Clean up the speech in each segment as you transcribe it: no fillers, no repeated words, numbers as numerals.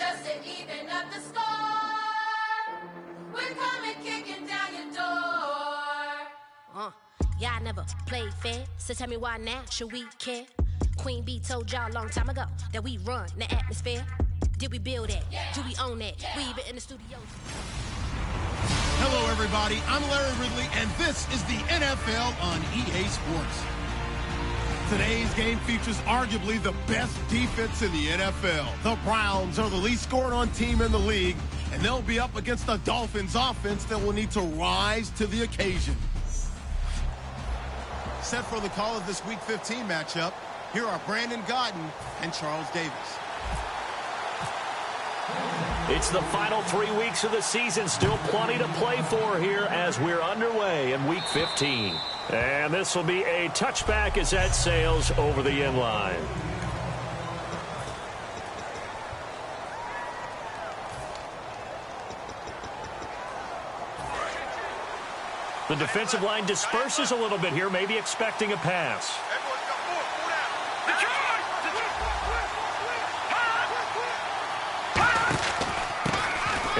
just to even up the score. We're coming kicking down your door. Yeah, I never played fair, so tell me why now should we care? Queen Bee told y'all a long time ago that we run the atmosphere. Did we build it? Yeah. Do we own it? Yeah. We even in the studio. Hello, everybody. I'm Larry Ridley, and this is the NFL on EA Sports. Today's game features arguably the best defense in the NFL. The Browns are the least scored on team in the league, and they'll be up against the Dolphins offense that will need to rise to the occasion. Set for the call of this Week 15 matchup, here are Brandon Gaudin and Charles Davis. It's the final 3 weeks of the season. Still plenty to play for here as we're underway in Week 15. And this will be a touchback as that sails over the end line. The defensive line disperses a little bit here, maybe expecting a pass.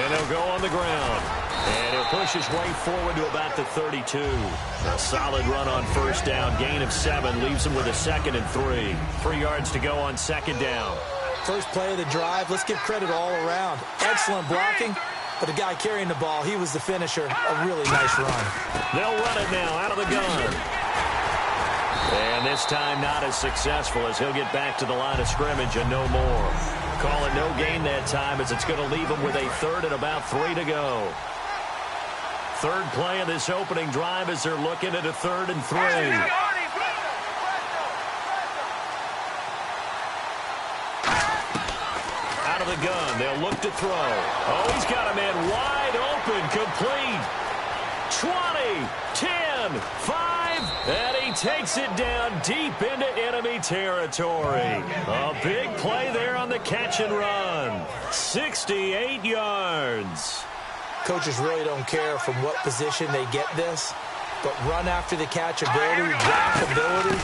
And he'll go on the ground. And he'll push his way forward to about the 32. A solid run on first down. Gain of 7 leaves him with a 2nd and 3. 3 yards to go on 2nd down. First play of the drive. Let's give credit all around. Excellent blocking. But the guy carrying the ball, he was the finisher. A really nice run. They'll run it now out of the gun. And this time not as successful as he'll get back to the line of scrimmage and no more. Call it no gain that time as it's going to leave him with a 3rd and about 3 to go. Third play of this opening drive as they're looking at a 3rd and 3. Out of the gun, they'll look to throw. Oh, he's got a man wide open, complete. 20, 10, 5, and he takes it down deep into enemy territory. A big play there on the catch and run. 68 yards. Coaches really don't care from what position they get this, but run after the catch ability, block ability.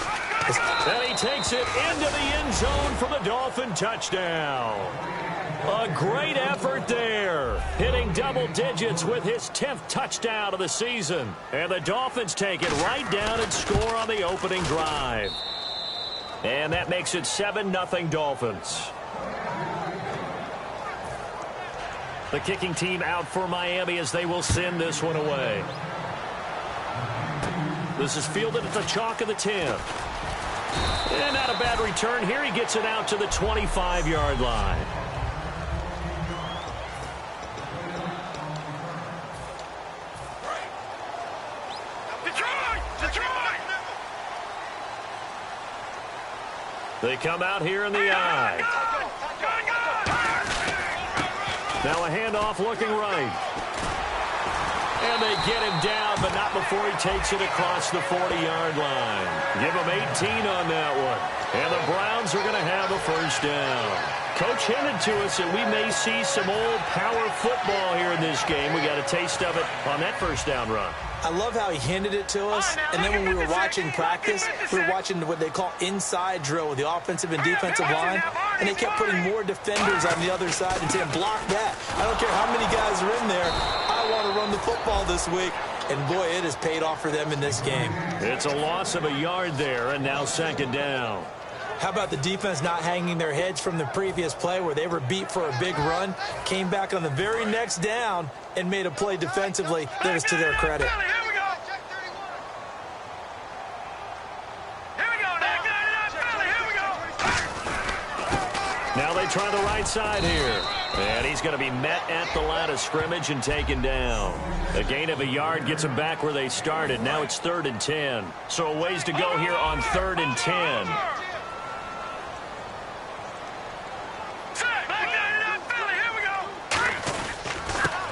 And he takes it into the end zone for the Dolphin touchdown. A great effort there, hitting double digits with his 10th touchdown of the season. And the Dolphins take it right down and score on the opening drive. And that makes it 7-0 Dolphins. The kicking team out for Miami as they will send this one away. This is fielded at the chalk of the 10. And not a bad return here. He gets it out to the 25-yard line. They come out here in the eye. Now a handoff looking right. And they get him down, but not before he takes it across the 40-yard line. Give him 18 on that one. And the Browns are going to have a first down. Coach hinted to us that we may see some old power football here in this game. We got a taste of it on that first down run. I love how he hinted it to us, and then when we were watching practice, we were watching what they call inside drill with the offensive and defensive line, and they kept putting more defenders on the other side and saying, block that. I don't care how many guys are in there. I want to run the football this week. And, boy, it has paid off for them in this game. It's a loss of a yard there, and now 2nd down. How about the defense not hanging their heads from the previous play where they were beat for a big run, came back on the very next down and made a play defensively that was to their credit. Now they try the right side here. And he's going to be met at the line of scrimmage and taken down. A gain of a yard gets him back where they started. Now it's 3rd and 10. So a ways to go here on 3rd and 10.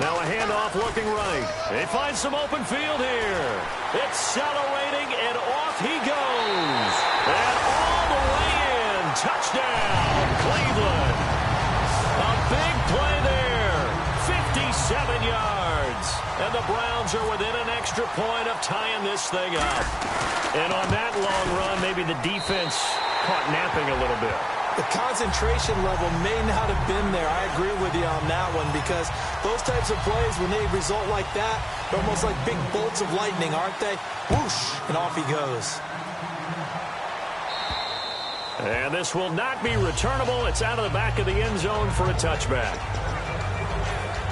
Now a handoff looking right. They find some open field here. Accelerating, and off he goes. And all the way in. Touchdown, Cleveland. A big play there. 57 yards. And the Browns are within an extra point of tying this thing up. And on that long run, maybe the defense caught napping a little bit. The concentration level may not have been there. I agree with you on that one because those types of plays, when they result like that, they're almost like big bolts of lightning, aren't they? Whoosh, and off he goes. And this will not be returnable. It's out of the back of the end zone for a touchback.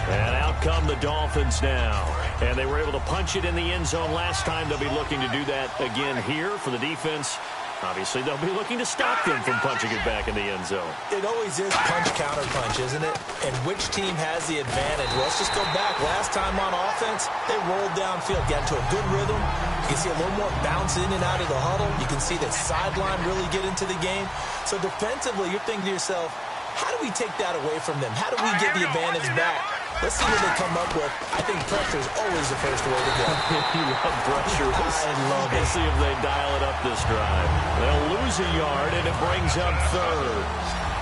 And out come the Dolphins now. And they were able to punch it in the end zone last time. They'll be looking to do that again here for the defense. Obviously, they'll be looking to stop them from punching it back in the end zone. It always is punch-counter-punch, isn't it? And which team has the advantage? Let's just go back. Last time on offense, they rolled downfield, got into a good rhythm. You can see a little more bounce in and out of the huddle. You can see the sideline really get into the game. So defensively, you're thinking to yourself, how do we take that away from them? How do we get the advantage back? Let's see what they come up with. I think pressure is always the first way to go. You love pressure. I love it. Let's see if they dial it up this drive. They'll lose a yard, and it brings up third.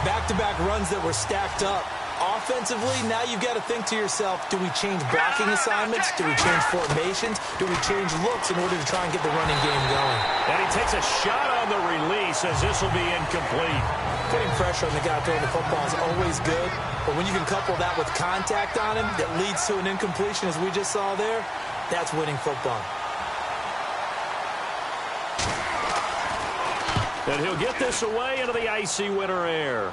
Back-to-back runs that were stacked up. Offensively, now you've got to think to yourself, do we change blocking assignments? Do we change formations? Do we change looks in order to try and get the running game going? And he takes a shot on the release as this will be incomplete. Putting pressure on the guy throwing the football is always good, but when you can couple that with contact on him that leads to an incompletion, as we just saw there, that's winning football. And he'll get this away into the icy winter air.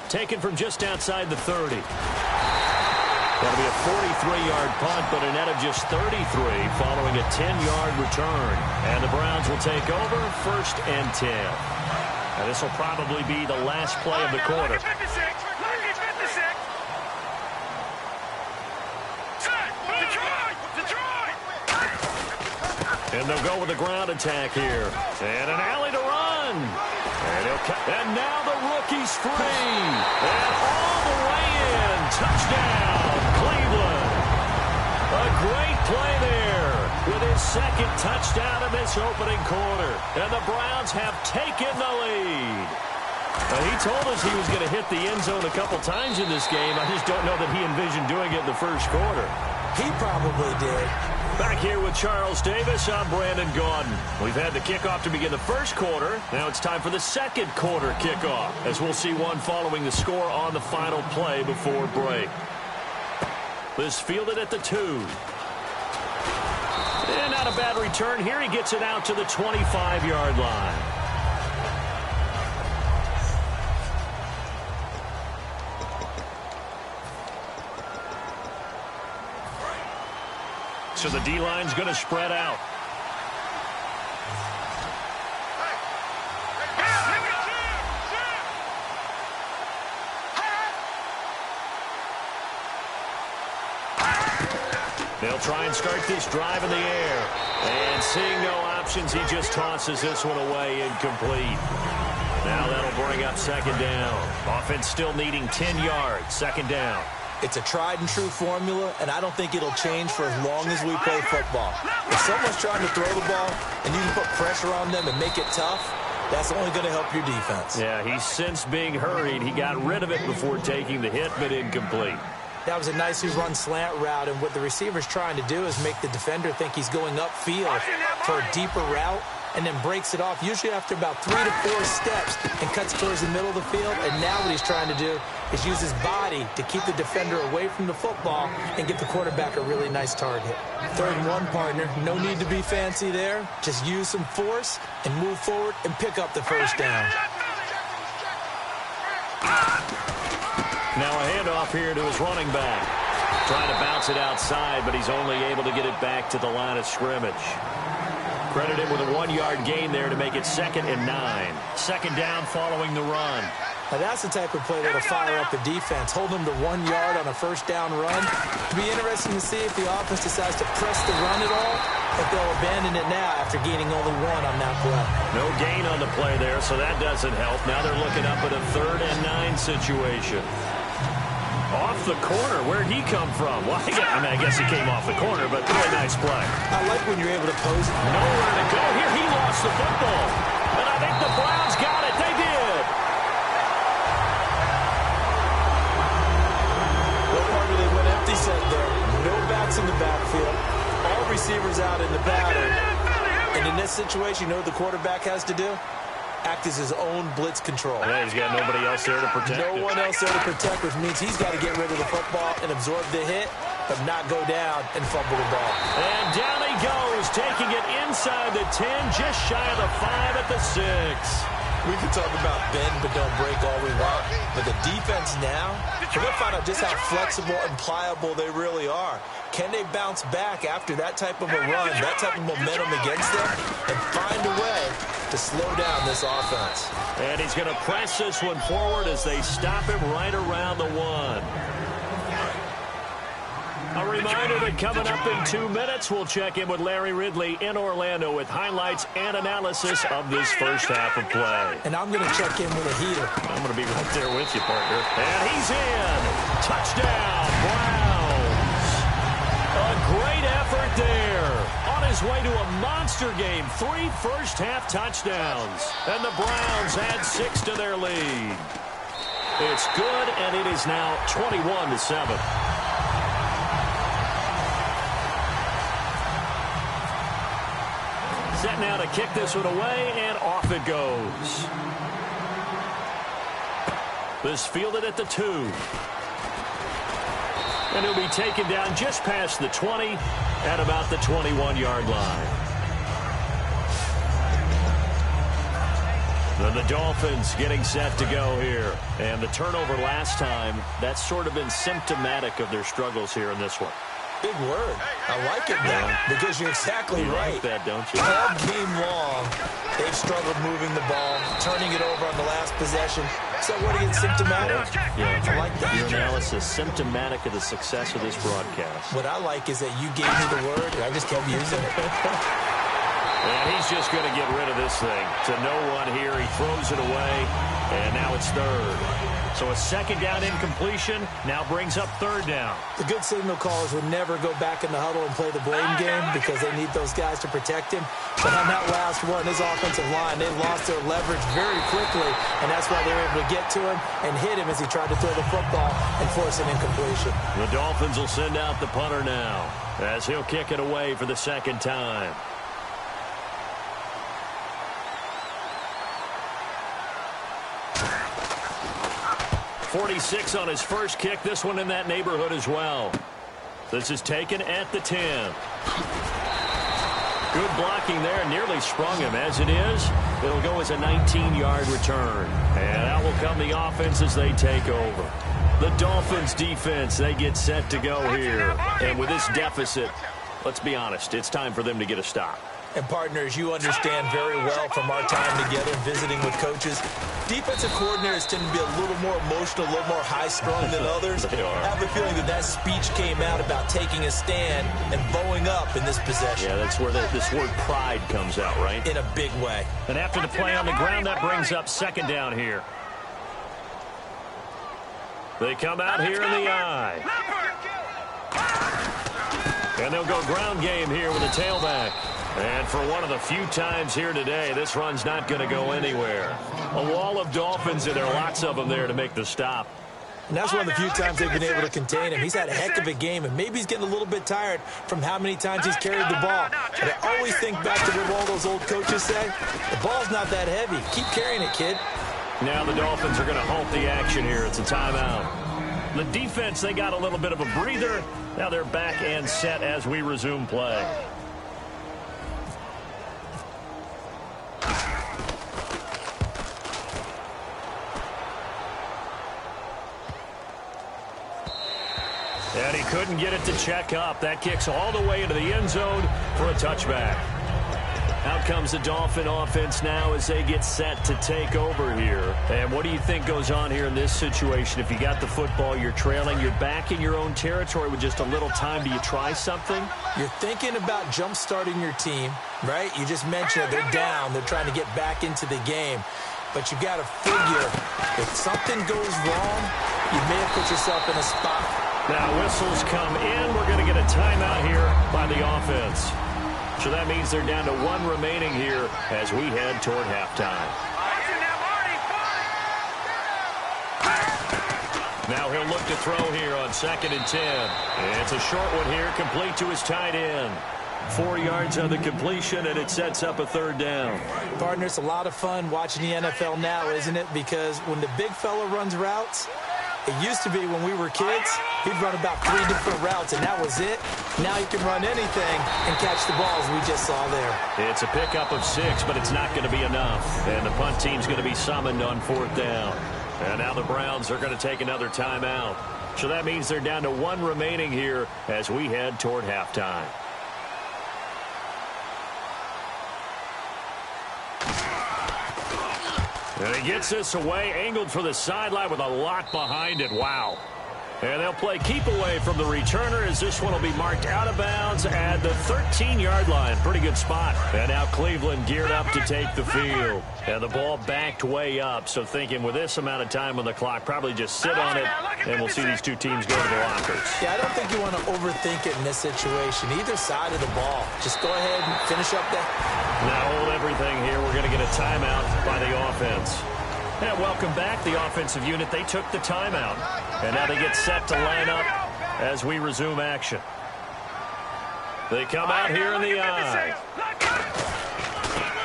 Taken from just outside the 30. That'll be a 43-yard punt, but a net of just 33 following a 10-yard return. And the Browns will take over 1st and 10. And this will probably be the last play of the quarter. And they'll go with the ground attack here. And an alley to run. And now the rookie's free. And all the way in. Touchdown, Cleveland. A great play there with his second touchdown in this opening quarter. And the Browns have taken the lead. He told us he was going to hit the end zone a couple times in this game. I just don't know that he envisioned doing it in the first quarter. He probably did. Back here with Charles Davis, I'm Brandon Gaudin. We've had the kickoff to begin the first quarter. Now it's time for the second quarter kickoff, as we'll see one following the score on the final play before break. This fielded at the 2. And not a bad return here. He gets it out to the 25-yard line. So the D-line's going to spread out. They'll try and start this drive in the air. And seeing no options, he just tosses this one away incomplete. Now that'll bring up 2nd down. Offense still needing 10 yards. 2nd down. It's a tried-and-true formula, and I don't think it'll change for as long as we play football. If someone's trying to throw the ball and you can put pressure on them and make it tough, that's only going to help your defense. Yeah, he's since being hurried. He got rid of it before taking the hit, but incomplete. That was a nicely run slant route, and what the receiver's trying to do is make the defender think he's going upfield for a deeper route, and then breaks it off, usually after about 3 to 4 steps, and cuts towards the middle of the field. And now what he's trying to do is use his body to keep the defender away from the football and get the quarterback a really nice target. 3rd and 1, partner. No need to be fancy there. Just use some force and move forward and pick up the 1st down. Now a handoff here to his running back. Trying to bounce it outside, but he's only able to get it back to the line of scrimmage. Credited with a 1-yard gain there to make it 2nd and 9. 2nd down following the run. Now that's the type of play that'll fire up the defense. Hold them to 1 yard on a 1st down run. It'll be interesting to see if the offense decides to press the run at all, if they'll abandon it now after gaining only 1 on that play. No gain on the play there, so that doesn't help. Now they're looking up at a 3rd and 9 situation. Off the corner. Where'd he come from? Well, I guess he came off the corner, but really nice play. I like when you're able to pose it. Nowhere to go. Here he lost the football. And I think the Browns got it. They did. Well, partner, they went empty set there. No backs in the backfield. All receivers out in the pattern. And in this situation, you know what the quarterback has to do? act as his own blitz control. Yeah, he's got nobody else there to protect him. No one else there to protect, which means he's got to get rid of the football and absorb the hit, but not go down and fumble the ball. And down he goes, taking it inside the 10, just shy of the 5 at the 6. We can talk about bend but don't break all we want, but the defense now, we're going to find out just how flexible and pliable they really are. Can they bounce back after that type of a run, that type of momentum against them, and find a way to slow down this offense? And he's going to press this one forward as they stop him right around the 1. A reminder that coming up in 2 minutes, we'll check in with Larry Ridley in Orlando with highlights and analysis of this first half of play. And I'm going to check in with a heater. I'm going to be right there with you, partner. And he's in. Touchdown, Browns. A great effort there. On his way to a monster game, 3 first-half touchdowns. And the Browns add 6 to their lead. It's good, and it is now 21-7. Set now to kick this one away, and off it goes. This fielded at the 2. And he'll be taken down just past the 20 at about the 21-yard line. Then the Dolphins getting set to go here. And the turnover last time, that's sort of been symptomatic of their struggles here in this one. Big word. I like it now because you're exactly right. You like that, don't you? All game long, they've struggled moving the ball, turning it over on the last possession. So what do you get, symptomatic? Yeah, I like that. Your analysis, symptomatic of the success of this broadcast. What I like is that you gave me the word, and I just kept using it. And he's just going to get rid of this thing. To no one here. He throws it away, and now it's 3rd. So a 2nd down incompletion now brings up 3rd down. The good signal callers would never go back in the huddle and play the blame game because they need those guys to protect him. But on that last one, his offensive line, they lost their leverage very quickly, and that's why they were able to get to him and hit him as he tried to throw the football and force an incompletion. The Dolphins will send out the punter now as he'll kick it away for the 2nd time. 46 on his first kick. This one in that neighborhood as well. This is taken at the 10. Good blocking there. Nearly sprung him. As it is, it'll go as a 19-yard return. And out will come the offense as they take over. The Dolphins defense, they get set to go here. And with this deficit, let's be honest, it's time for them to get a stop. And partners, you understand very well from our time together visiting with coaches, defensive coordinators tend to be a little more emotional, a little more high-strung than others. They are. I have a feeling that speech came out about taking a stand and bowing up in this possession. Yeah, that's where this word pride comes out, right? In a big way. And after the play on the ground, that brings up 2nd down here. They come out here in the eye. And they'll go ground game here with a tailback. And for one of the few times here today, this run's not going to go anywhere. A wall of Dolphins, and there are lots of them there to make the stop. And that's one of the few times they've been able to contain him. He's had a heck of a game, and maybe he's getting a little bit tired from how many times he's carried the ball. But I always think back to what all those old coaches say. The ball's not that heavy. Keep carrying it, kid. Now the Dolphins are going to halt the action here. It's a timeout. The defense, they got a little bit of a breather. Now they're back and set as we resume play. And he couldn't get it to check up. That kicks all the way into the end zone for a touchback. Out comes the Dolphin offense now as they get set to take over here. And what do you think goes on here in this situation? If you got the football, you're trailing, you're back in your own territory with just a little time. Do you try something? You're thinking about jump-starting your team, right? You just mentioned it. They're down. They're trying to get back into the game. But you got to figure, if something goes wrong, you may have put yourself in a spot. Now whistles come in. We're going to get a timeout here by the offense. So that means they're down to 1 remaining here as we head toward halftime. Now he'll look to throw here on 2nd and 10. And it's a short one here, complete to his tight end. 4 yards on the completion, and it sets up a third down. Partner, it's a lot of fun watching the NFL now, isn't it? Because when the big fella runs routes, it used to be when we were kids, he'd run about 3 different routes, and that was it. Now he can run anything and catch the balls we just saw there. It's a pickup of 6, but it's not going to be enough. And the punt team's going to be summoned on 4th down. And now the Browns are going to take another timeout. So that means they're down to 1 remaining here as we head toward halftime. And he gets this away, angled for the sideline with a lot behind it. Wow. And they'll play keep away from the returner as this one will be marked out of bounds at the 13-yard line. Pretty good spot. And now Cleveland geared up to take the field. And the ball backed way up. So thinking with this amount of time on the clock, probably just sit on it, and we'll see these two teams go to the lockers. Yeah, I don't think you want to overthink it in this situation. Either side of the ball. Just go ahead and finish up that. Now hold everything here. We're going to get a timeout by the offense. And welcome back, the offensive unit. They took the timeout. And now they get set to line up as we resume action. They come out here in the I.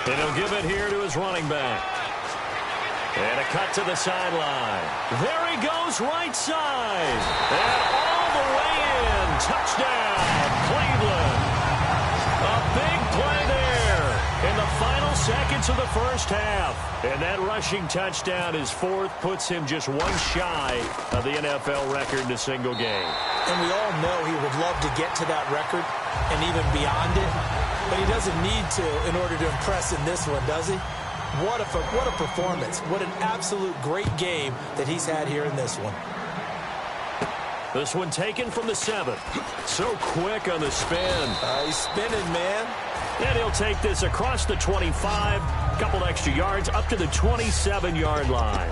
And he'll give it here to his running back. And a cut to the sideline. There he goes, right side. And all the way in. Touchdown, Cleveland. A big play there in the final seconds of the first half. And that rushing touchdown, his 4th, puts him just 1 shy of the NFL record in a single game. And we all know he would love to get to that record and even beyond it. But he doesn't need to in order to impress in this one, does he? What a performance. What an absolute great game that he's had here in this one. This one taken from the 7th. So quick on the spin. He's spinning, man. And he'll take this across the 25, couple extra yards, up to the 27-yard line.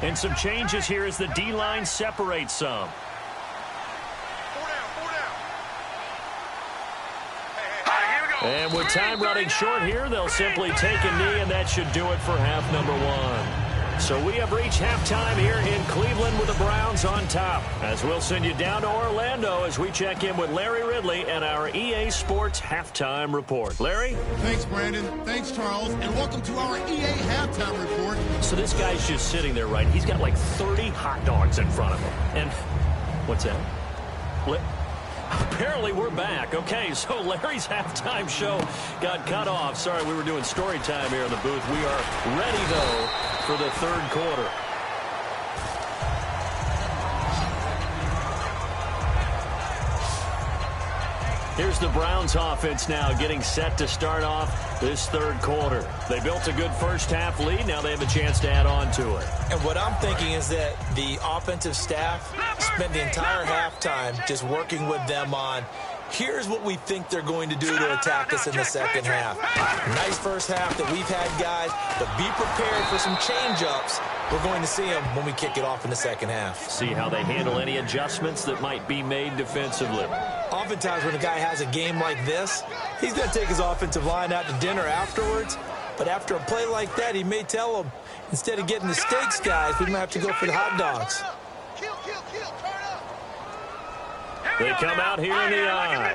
And some changes here as the D-line separates some. And with time running short here, they'll simply take a knee, and that should do it for half number 1. So we have reached halftime here in Cleveland with the Browns on top. As we'll send you down to Orlando as we check in with Larry Ridley and our EA Sports Halftime Report. Larry? Thanks, Brandon. Thanks, Charles. And welcome to our EA Halftime Report. So this guy's just sitting there, right? He's got like 30 hot dogs in front of him. And what's that? Apparently we're back. Okay, so Larry's halftime show got cut off. Sorry, we were doing story time here in the booth. We are ready, though, for the third quarter. Here's the Browns offense now getting set to start off this third quarter. They built a good first half lead. Now they have a chance to add on to it. And what I'm thinking is that the offensive staff spent the entire halftime just working with them on, here's what we think they're going to do to attack us in the second half. Nice first half that we've had, guys, but be prepared for some change-ups. We're going to see them when we kick it off in the second half. See how they handle any adjustments that might be made defensively. Oftentimes when a guy has a game like this, he's going to take his offensive line out to dinner afterwards. But after a play like that, he may tell them, instead of getting the steaks, guys, we might have to go for the hot dogs. They come out here in the I.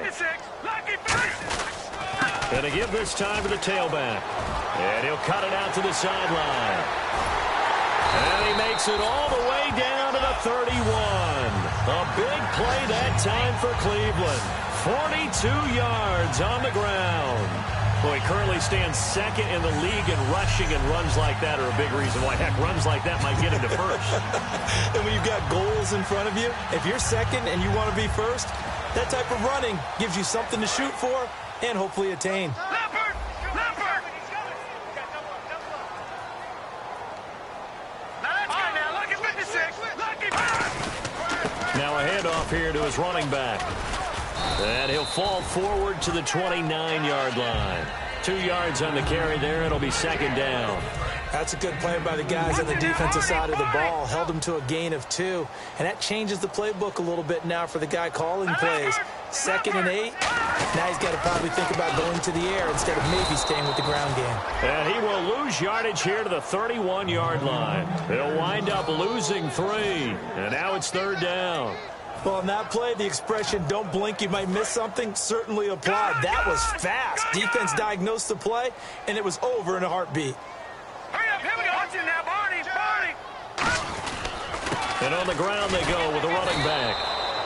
And they give this time to the tailback. And he'll cut it out to the sideline. And he makes it all the way down to the 31. A big play that time for Cleveland. 42 yards on the ground. Well, he currently stands second in the league in rushing, and runs like that are a big reason why. Heck, runs like that might get him to first. And when you've got goals in front of you, if you're second and you want to be first, that type of running gives you something to shoot for and hopefully attain. Now a handoff here to his running back. And he'll fall forward to the 29-yard line. 2 yards on the carry there. It'll be second down. That's a good play by the guys on the defensive side of the ball. Held him to a gain of 2. And that changes the playbook a little bit now for the guy calling plays. 2nd and 8. Now he's got to probably think about going to the air instead of maybe staying with the ground game. And he will lose yardage here to the 31-yard line. He'll wind up losing 3. And now it's third down. Well, on that play, the expression, don't blink, you might miss something, certainly applied. That was fast. Defense diagnosed the play, and it was over in a heartbeat. Hurry up, here we go. Watch it now, Barney. And on the ground they go with the running back.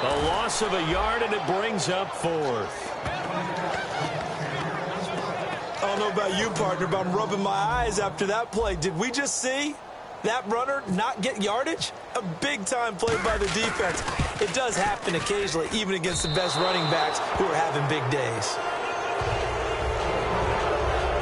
A loss of a yard, and it brings up fourth. I don't know about you, partner, but I'm rubbing my eyes after that play. Did we just see that runner not get yardage? A big-time play by the defense. It does happen occasionally, even against the best running backs who are having big days.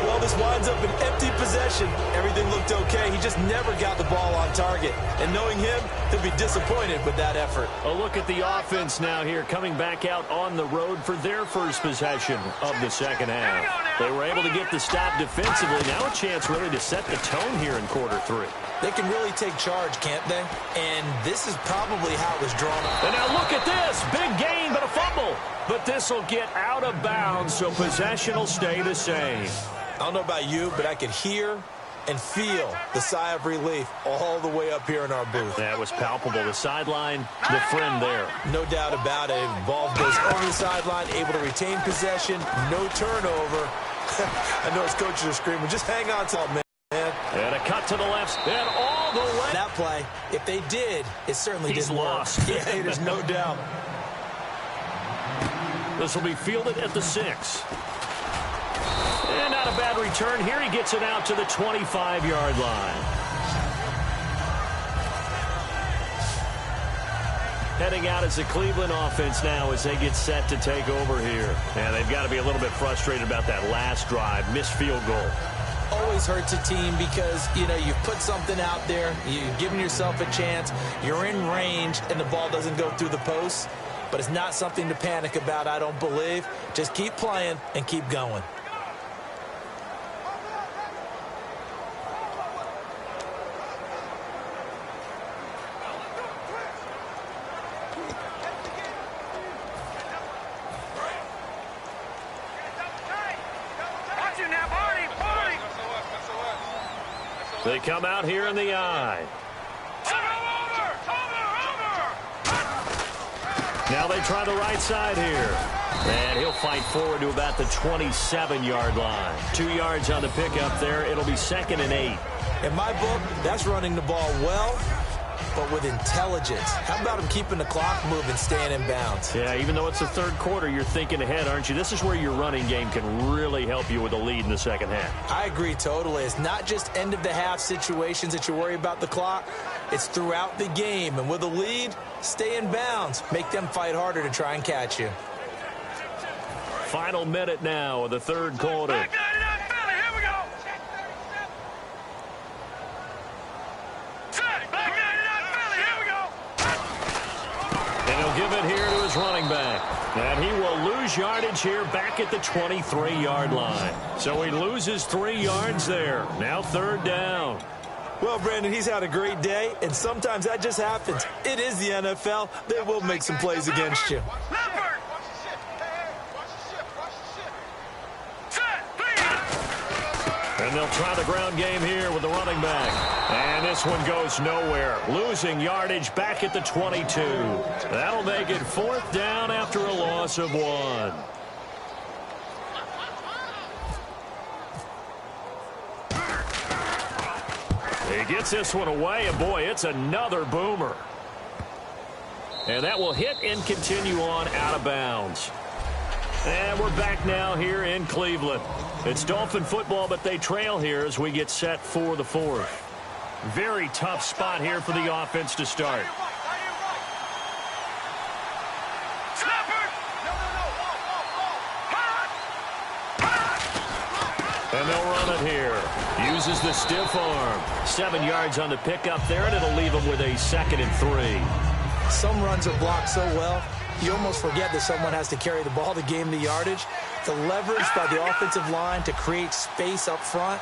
Well, this winds up an empty possession. Everything looked okay. He just never got the ball on target. And knowing him, he'll be disappointed with that effort. A look at the offense now here, coming back out on the road for their first possession of the second half. They were able to get the stop defensively. Now a chance really to set the tone here in quarter three. They can really take charge, can't they? And this is probably how it was drawn up. And now look at this. Big gain, but a fumble. But this will get out of bounds, so possession will stay the same. I don't know about you, but I could hear and feel the sigh of relief all the way up here in our booth. That was palpable. The sideline, the friend there. No doubt about it. Ball goes over the sideline, able to retain possession, no turnover. I know his coaches are screaming, just hang on to it, man. And a cut to the left, and all the way. That play, if they did, it certainly He's didn't lost. work. Yeah, there's no doubt. This will be fielded at the 6. And not a bad return. Here he gets it out to the 25-yard line. Heading out as the Cleveland offense now as they get set to take over here. And they've got to be a little bit frustrated about that last drive. Missed field goal. Always hurts a team because, you know, you've put something out there, you've given yourself a chance, you're in range, and the ball doesn't go through the post. But it's not something to panic about, I don't believe. Just keep playing and keep going. They come out here in the I. Now they try the right side here. And he'll fight forward to about the 27-yard line. 2 yards on the pickup there. It'll be 2nd and 8. In my book, that's running the ball well, but with intelligence. How about him keeping the clock moving, staying in bounds? Yeah, even though it's the third quarter, you're thinking ahead, aren't you? This is where your running game can really help you with a lead in the second half. I agree totally. It's not just end-of-the-half situations that you worry about the clock. It's throughout the game. And with a lead, stay in bounds. Make them fight harder to try and catch you. Final minute now of the third quarter. Here we go. And he'll give it here to his running back. And he will lose yardage here back at the 23-yard line. So he loses 3 yards there. Now 3rd down. Well, Brandon, he's had a great day, and sometimes that just happens. It is the NFL. They will make some plays against you. And they'll try the ground game here with the running back. And this one goes nowhere. Losing yardage back at the 22. That'll make it 4th down after a loss of 1. He gets this one away, and boy, it's another boomer. And that will hit and continue on out of bounds. And we're back now here in Cleveland. It's Dolphin football, but they trail here as we get set for the 4th. Very tough spot here for the offense to start. And they'll run it here. Uses the stiff arm. 7 yards on the pickup there, and it'll leave him with a 2nd and 3. Some runs are blocked so well, you almost forget that someone has to carry the ball to gain the yardage. The leverage by the offensive line to create space up front,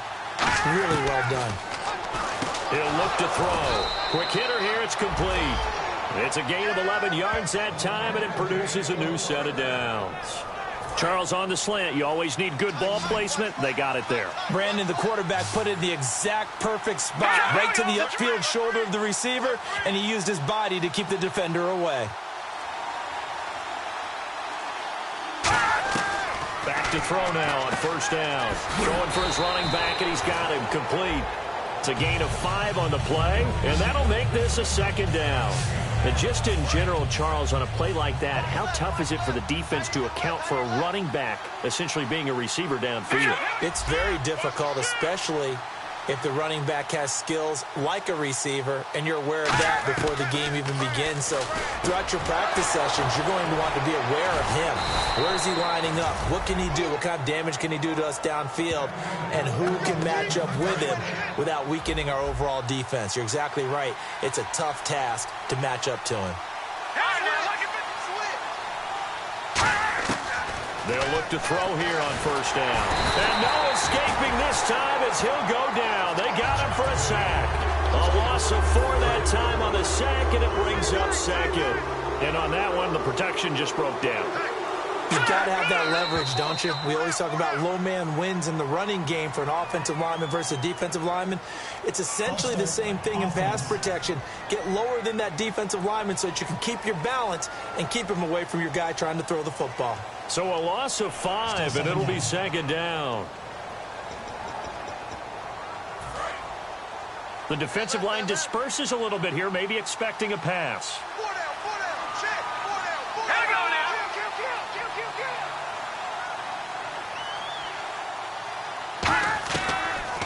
really well done. He'll look to throw. Quick hitter here, it's complete. It's a gain of 11 yards that time, and it produces a new set of downs. Charles, on the slant, you always need good ball placement. They got it there. Brandon, the quarterback, put it in the exact perfect spot, right to the upfield shoulder of the receiver, and he used his body to keep the defender away. to throw now on first down. Throwing for his running back, and he's got him complete. It's a gain of 5 on the play, and that'll make this a second down. And just in general, Charles, on a play like that, how tough is it for the defense to account for a running back essentially being a receiver downfield? It's very difficult, especially if the running back has skills like a receiver, and you're aware of that before the game even begins. So throughout your practice sessions, you're going to want to be aware of him. Where is he lining up? What can he do? What kind of damage can he do to us downfield? And who can match up with him without weakening our overall defense? You're exactly right. It's a tough task to match up to him. They'll look to throw here on first down. And no escaping this time as he'll go down. They got him for a sack. A loss of 4 that time on the sack, and it brings up second. And on that one, the protection just broke down. You've got to have that leverage, don't you? We always talk about low man wins in the running game for an offensive lineman versus a defensive lineman. It's essentially the same thing in pass protection. Get lower than that defensive lineman so that you can keep your balance and keep him away from your guy trying to throw the football. So a loss of 5, and it'll be second down. The defensive line disperses a little bit here, maybe expecting a pass.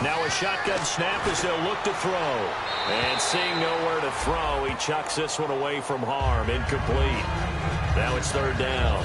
Now a shotgun snap as they'll look to throw. And seeing nowhere to throw, he chucks this one away from harm. Incomplete. Now it's third down.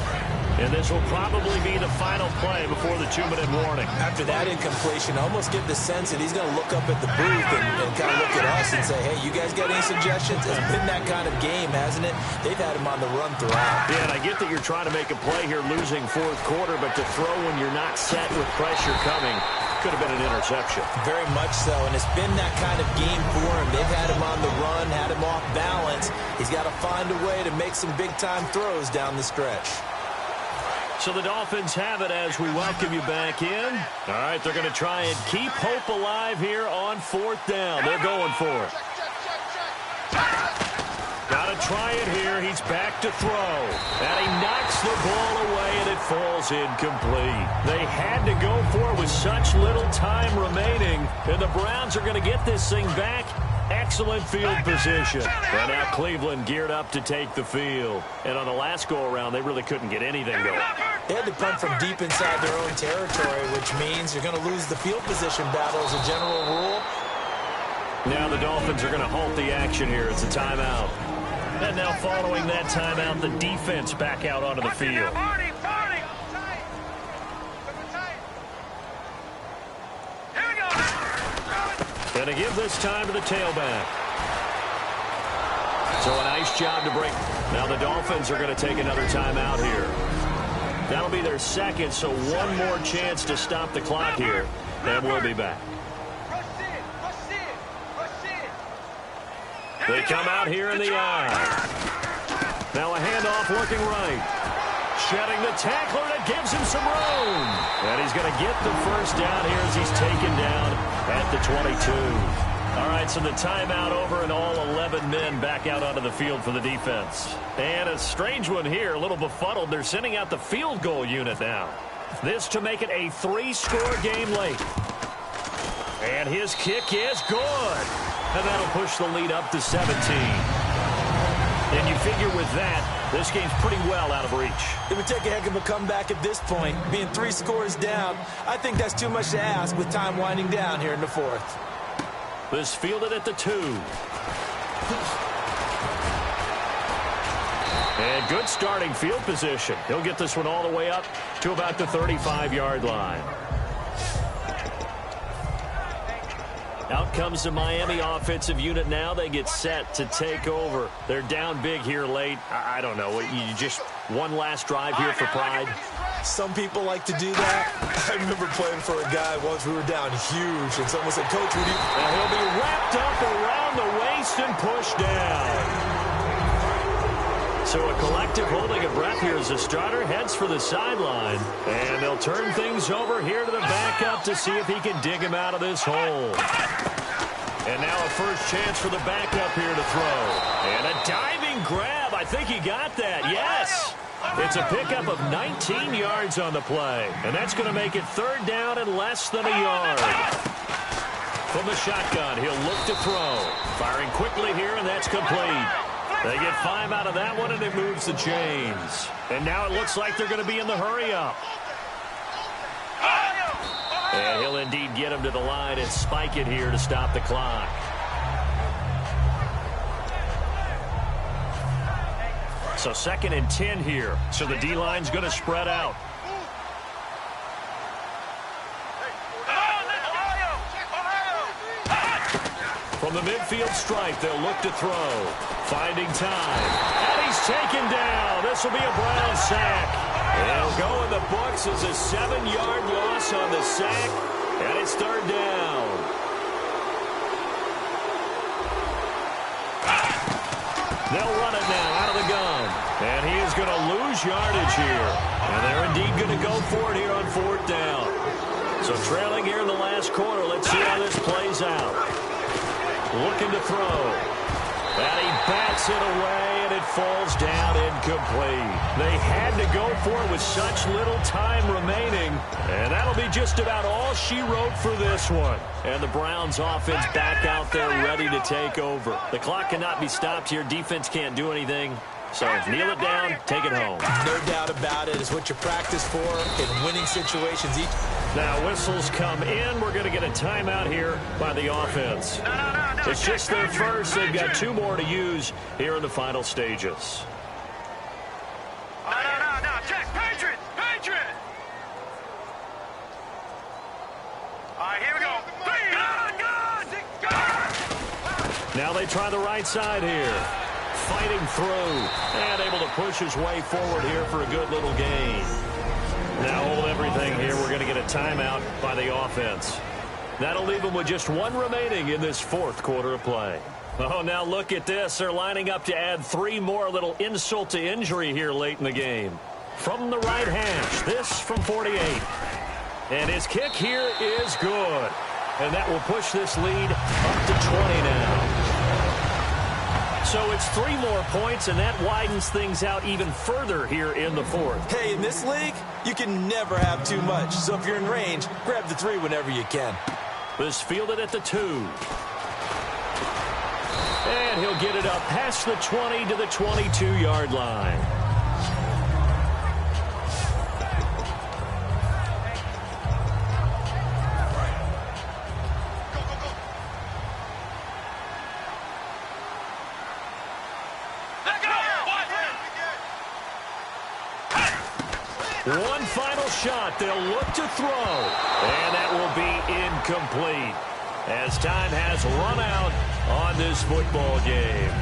And this will probably be the final play before the 2-minute warning. After that incompletion, I almost get the sense that he's going to look up at the booth and kind of look at us and say, hey, you guys got any suggestions? It's been that kind of game, hasn't it? They've had him on the run throughout. Yeah, and I get that you're trying to make a play here losing fourth quarter, but to throw when you're not set with pressure coming could have been an interception. Very much so, and it's been that kind of game for him. They've had him on the run, had him off balance. He's got to find a way to make some big-time throws down the stretch. So the Dolphins have it as we welcome you back in. All right, they're going to try and keep hope alive here on fourth down. They're going for it. Got to try it here. He's back to throw. And he knocks the ball away, and it falls incomplete. They had to go for it with such little time remaining. And the Browns are going to get this thing back. Excellent field position. And now Cleveland geared up to take the field. And on the last go-around, they really couldn't get anything going. They had to punt from deep inside their own territory, which means you're going to lose the field position battle as a general rule. Now the Dolphins are going to halt the action here. It's a timeout. And now following that timeout, the defense back out onto the field. And to give this time to the tailback. So a nice job to break. Now the Dolphins are going to take another timeout here. That'll be their second, so one more chance to stop the clock here. And we'll be back. They come out here in the eye. Now a handoff looking right. Shedding the tackler, and it gives him some room. And he's going to get the first down here as he's taken down at the 22. All right, so the timeout over and all 11 men back out onto the field for the defense. And a strange one here, a little befuddled. They're sending out the field goal unit now. This to make it a 3-score game late. And his kick is good. And that'll push the lead up to 17. And you figure with that, this game's pretty well out of reach. It would take a heck of a comeback at this point. Being 3 scores down, I think that's too much to ask with time winding down here in the fourth. This fielded at the 2. And good starting field position. He'll get this one all the way up to about the 35-yard line. Out comes the Miami offensive unit now. They get set to take over. They're down big here late. I don't know. You just one last drive here for pride? Some people like to do that. I remember playing for a guy once. We were down huge, and someone said, Coach, would you... And he'll be wrapped up around the waist and pushed down. So a collective holding of breath here as the starter heads for the sideline. And they'll turn things over here to the backup to see if he can dig him out of this hole. And now a first chance for the backup here to throw. And a diving grab. I think he got that. Yes. It's a pickup of 19 yards on the play, and that's going to make it 3rd down and less than a yard. From the shotgun, he'll look to throw. Firing quickly here, and that's complete. They get 5 out of that one, and it moves the chains. And now it looks like they're going to be in the hurry-up. And he'll indeed get him to the line and spike it here to stop the clock. So 2nd and 10 here. So the D-line's going to spread out. From the midfield stripe, they'll look to throw. Finding time. And he's taken down. This will be a Brown sack. It'll go in the books as a 7-yard loss on the sack. And it's 3rd down. They'll run it now out of the gun. And he is going to lose yardage here. And they're indeed going to go for it here on 4th down. So trailing here in the last quarter. Let's see how this plays out. Looking to throw. And he bats it away, and it falls down incomplete. They had to go for it with such little time remaining. And that'll be just about all she wrote for this one. And the Browns offense back out there ready to take over. The clock cannot be stopped here. Defense can't do anything. So kneel it down, take it home. No doubt about it. It's what you practice for in winning situations. Now whistles come in. We're going to get a timeout here by the offense. It's just their first. They've got 2 more to use here in the final stages. No, check. Patriot. All right, here we go. Now they try the right side here. Fighting through and able to push his way forward here for a good little gain. Now hold everything here. We're going to get a timeout by the offense. That'll leave them with just 1 remaining in this 4th quarter of play. Oh, now look at this. They're lining up to add 3 more. Little insult to injury here late in the game. From the right hash, this from 48. And his kick here is good. And that will push this lead up to 20 now. So it's 3 more points, and that widens things out even further here in the 4th. Hey, in this league, you can never have too much. So if you're in range, grab the 3 whenever you can. This fielded at the 2. And he'll get it up past the 20 to the 22-yard line. One final shot. They'll look to throw. And that will be incomplete as time has run out on this football game.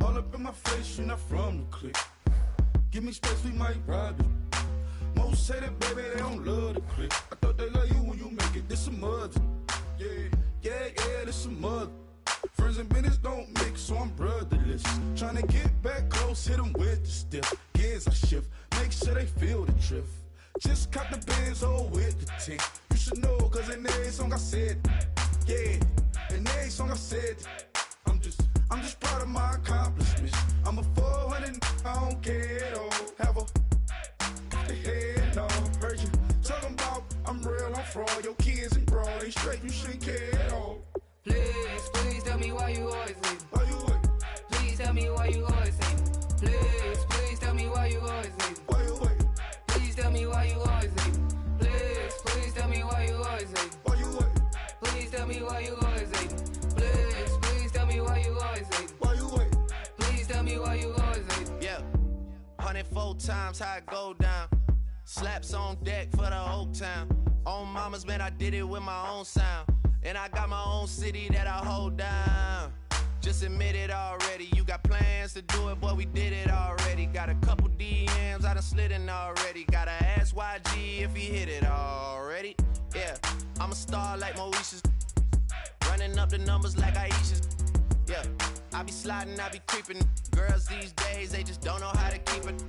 All up in my face, you're not from the clique. Give me space, we might ride it. Most say that, baby, they don't love the clique. I thought they love you when you make it. This some mud. Yeah, this some mud. Friends and business don't mix, so I'm brotherless. Tryna get back close, hit them with the stiff. Gears I shift, make sure they feel the drift. Just cop the Benz, with the tint. You should know, cause in every song I said, yeah, in every song I said, I'm just proud of my accomplishments. I'm a 400, I don't care at all. Have a head, no, heard you talking about I'm real, I'm fraud. Your kids and broad, they straight, you shouldn't care at all. Please tell me why you always leave. Why you wait? Please tell me why you always leave. Please tell me why you always leave. Why you wait? Please tell me why you always leave. Please tell me why you always leave. Why you wait? Please tell me why you always leave. Please tell me why you always leave. Why you wait? Please tell me why you always leave. Yeah, 104 times how it go down. Slaps on deck for the whole town. On mamas, man, I did it with my own sound. And I got my own city that I hold down. Just admit it already. You got plans to do it, boy, we did it already. Got a couple DMs, I done slid in already. Gotta ask YG if he hit it already. Yeah, I'm a star like Mauritius. Running up the numbers like Aisha's. Yeah, I be sliding, I be creeping. Girls these days, they just don't know how to keep it.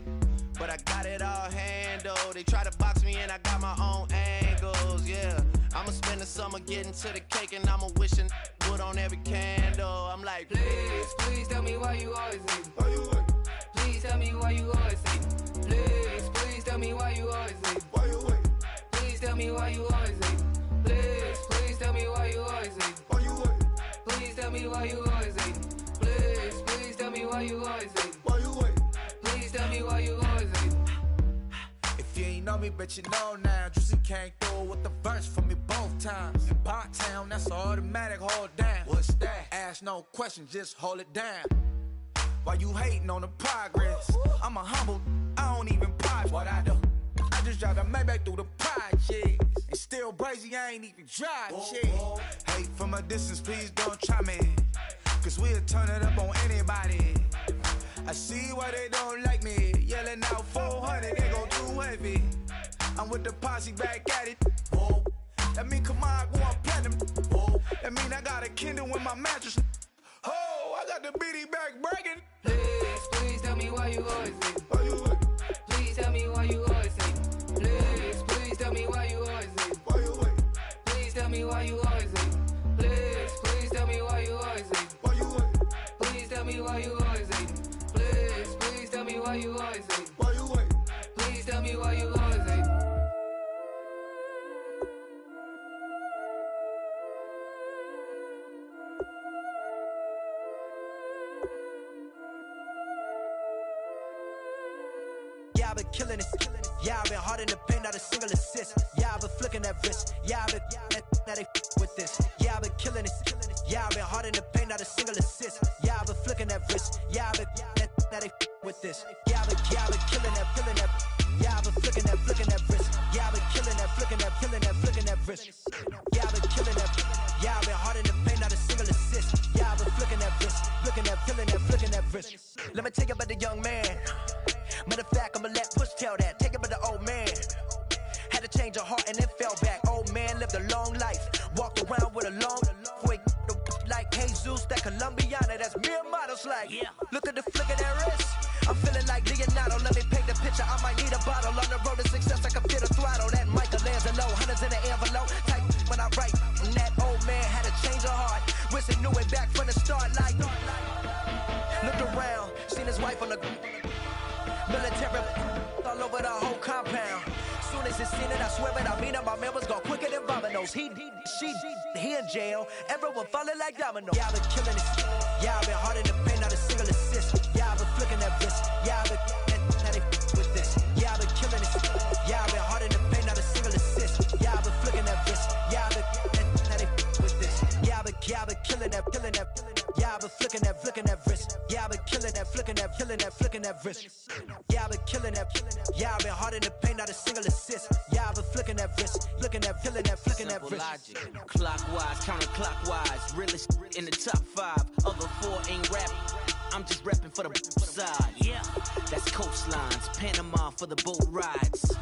but I got it all handled. They try to box me and I got my own angles, yeah. I'ma spend the summer getting to the cake and I'ma wishing wood on every candle. I'm like, please, please tell me why you always hate me. Why you wait? Please tell me why you always hate me. Please, please tell me why you always hate me. Why you wait? Please tell me why you always hate me. Please, please tell me why you always hate me. Why you wait? Please tell me why you always hate me. Please, please tell me why you always hate me. Why you wait? Please tell me why you always hate me. If you ain't know me, bet you know now. Juicy came through with the verse for me both times. In Bot Town, that's automatic, hold down. What's that? Ask no question, just hold it down. Why you hating on the progress? I'm a humble, I don't even prize what I do. I just drive a Maybach through the projects. And still brazy, I ain't even drive shit. Hate from a distance, please don't try me. Cause we'll turn it up on anybody. I see why they don't like me. Yelling out 400, they go too heavy. I'm with the posse back at it. Whoa. That mean come on, go on platinum. Whoa. That mean I got a Kindle in my mattress. Oh, I got the BD back bragging. Please, please tell me why you always hate me. Why you wait? Please tell me why you always hate me. Please, please tell me why you always hate me. Why you wait? Please tell me why you always hate me. Please, please tell me why you always hate me. Why you wait? Please tell me why you always hate me. Please, please tell me why you always hate me. Why you wait? Please tell me why you always hate me. Yeah, I've been killing it. Yeah, I've been hard in the paint, not a single assist. Yeah, I've been flicking that wrist. Yeah, I've been now they with this. Yeah, I've been killing it. Yeah, I've been hard in the paint, not a single assist. Yeah, I've been flicking that wrist. Yeah, I've been now they with this. Yeah, I've been killing that. Yeah, I've been flicking that wrist. Yeah, I've been killing that, flicking that wrist. Yeah, I've been killing that. Yeah, I've been hard in the paint, not a single assist. Yeah, I've been flicking that wrist, flicking that wrist. Let me tell you about the young man. Matter of fact, I'ma let Push tell that. Take it about the old man. Had to change her heart and then fell back. Old man lived a long life. Walked around with a long way like Jesus, that Colombiana. That's mere models like. Yeah. Look at the flick of that wrist. I'm feeling like Leonardo. Let me paint the picture. I might need a bottle. On the road to success, I can fit a throttle. That Michelangelo, hundreds in the envelope. Type when I write. And that old man had to change her heart. Wish he knew it back from the start. Like, looked around, seen his wife on the military all over the whole compound. Soon as he seen it, I swear it, I mean it. My man was gone quicker than Domino's. He in jail. Everyone falling like dominoes. Yeah, I've been killing it. Yeah, I've been hard in the paint, not a single assist. Yeah, I've been flicking that wrist. Yeah, I've been now they with this. Yeah, I've been killing it. Yeah, I've been hard in the paint, not a single assist. Yeah, I've been flicking that wrist. Yeah, I've been now they with this. Yeah, I've been killing that. Yeah, I've been flicking that wrist. Yeah, I've been killing that, flicking that wrist. Yeah, I've been killing that. Yeah, I've been hard in the paint, not a single assist. Yeah, I've been flicking that wrist, flicking that wrist. Logic, clockwise, counterclockwise, realest in the top 5. Other 4 ain't rapping. I'm just repping for the side. Yeah, that's coastlines, Panama for the boat rides.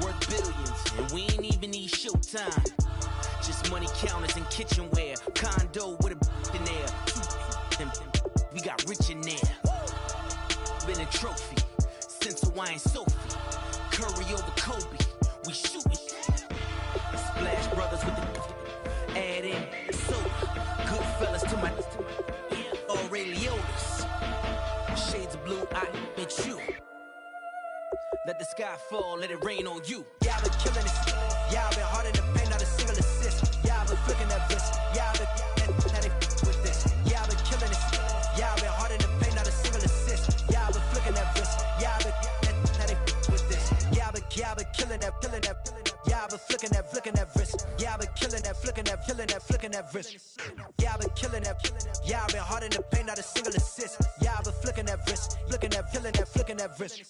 Worth billions, and we ain't even need showtime. Just money counters and kitchenware. Condo with a in there. We got rich in there. Been a trophy since Hawaiian Sophie. Curry over Kobe. We shooting. Splash Brothers with the add in soap. Good fellas to my Aureliotis. Shades of blue, I met you. Let the sky fall, let it rain on you. Yeah, I've been killing it. Yeah, I've been hard in the paint, not a single assist. Yeah, I've been flicking that wrist. Yeah, I've been now they with this. Yeah, I've been killing it. Yeah, I've been hard in the paint, not a single assist. Yeah, I've been flicking that wrist. Yeah, I've been now they with this. Yeah, I've been killing that. Yeah, I've been flicking that wrist. Yeah, I've been killing that, flicking that wrist. Yeah, I've been killing that. Yeah, I've been hard in the paint, not a single assist. Yeah, I've been flicking that wrist, flicking that wrist.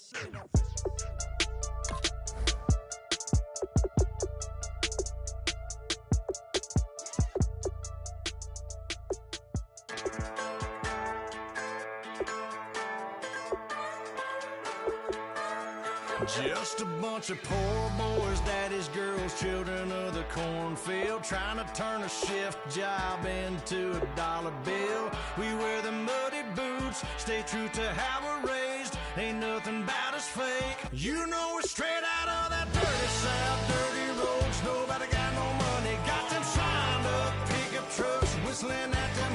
Just a bunch of poor boys, daddy's girls, children of the cornfield, trying to turn a shift job into a dollar bill. We wear the muddy boots, stay true to how we're raised, ain't nothing about us fake. You know we're straight out of that dirty South, dirty roads. Nobody got no money, got them signed up pickup trucks, whistling at them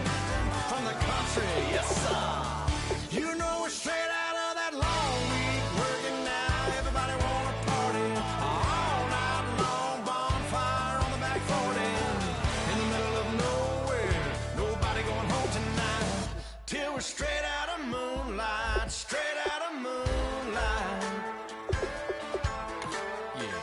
from the country. Yes, sir. You know we're straight out of that long week, working now. Everybody wanna party all night long, bonfire on the back 40, in the middle of nowhere. Nobody going home tonight till we're straight out of moonlight, straight out of moonlight. Yeah.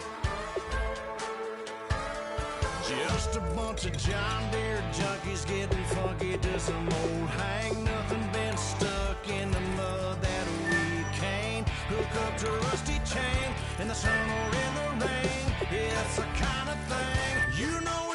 Just a bunch of John Deere junkies getting funky to some old hang. Nothing been stuck in the mud that we can't hook up to a rusty chain in the sun or in the rain. Yeah, it's the kind of thing you know